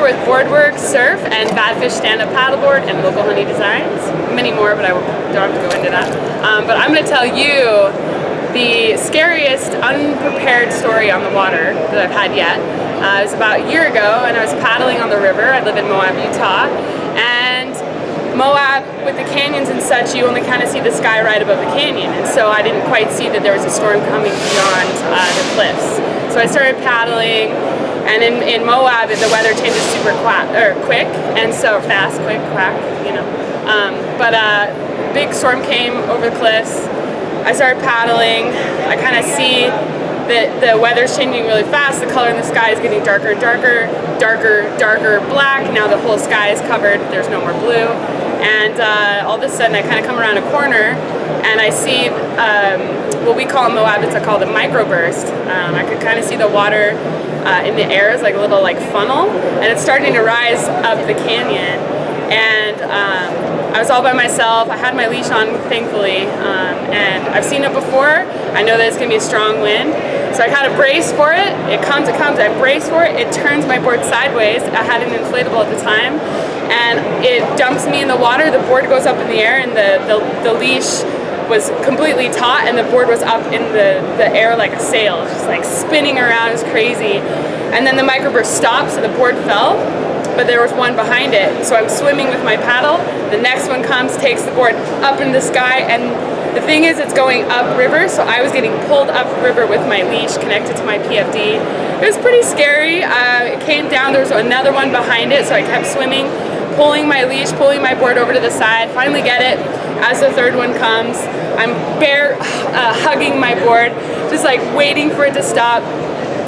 with Boardworks Surf and Badfish stand-up paddleboard and Local Honey Designs. Many more, but I don't have to go into that. But I'm going to tell you the scariest unprepared story on the water that I've had yet. It was about a year ago, and I was paddling on the river. I live in Moab, Utah, and Moab, with the canyons and such, you only kind of see the sky right above the canyon, and so I didn't quite see that there was a storm coming beyond the cliffs. So I started paddling, and in Moab, the weather changes super quick, and so fast, quick, quack, you know. But a big storm came over the cliffs. I started paddling. I kind of see that the weather's changing really fast. The color in the sky is getting darker and darker, darker black. Now the whole sky is covered. There's no more blue. And all of a sudden, I kind of come around a corner, and I see what we call in Moab, it's called a microburst. I could kind of see the water in the air as like a little funnel, and it's starting to rise up the canyon. And I was all by myself. I had my leash on, thankfully, and I've seen it before. I know that it's going to be a strong wind, so I kind of brace for it. It comes, I brace for it. It turns my board sideways. I had an inflatable at the time, and it dumps me in the water. The board goes up in the air, and the leash was completely taut, and the board was up in the air like a sail. It was just like spinning around. It was crazy. And then the microburst stopped, so the board fell, but there was one behind it. So I'm swimming with my paddle. The next one comes, takes the board up in the sky, and the thing is, it's going upriver, so I was getting pulled upriver with my leash connected to my PFD. It was pretty scary. It came down, there was another one behind it, so I kept swimming, pulling my leash, pulling my board over to the side, finally get it. As the third one comes, I'm hugging my board, just like waiting for it to stop.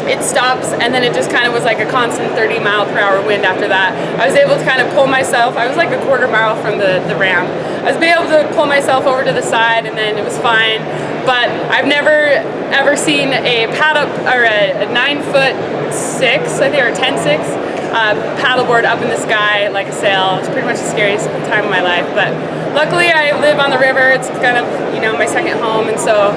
It stops, and then it just kind of was like a constant 30-mile-per-hour wind after that. I was able to kind of pull myself. I was like a quarter mile from the ramp. I was able to pull myself over to the side, and then it was fine. But I've never ever seen a paddle or a 9'6", I think, or 10'6", paddleboard up in the sky like a sail. It's pretty much the scariest time of my life. But luckily, I live on the river. It's kind of my second home, and so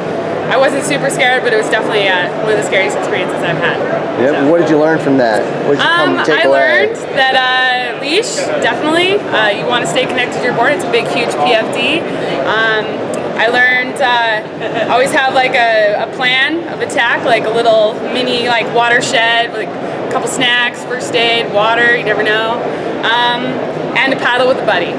I wasn't super scared, but it was definitely one of the scariest experiences I've had. Yep. So. What did you learn from that? What did you take away? Learned that leash, definitely. You want to stay connected to your board. It's a big, huge PFD. I learned always have like a plan of attack, like a little mini watershed, like a couple snacks, first aid, water. You never know, and to paddle with a buddy.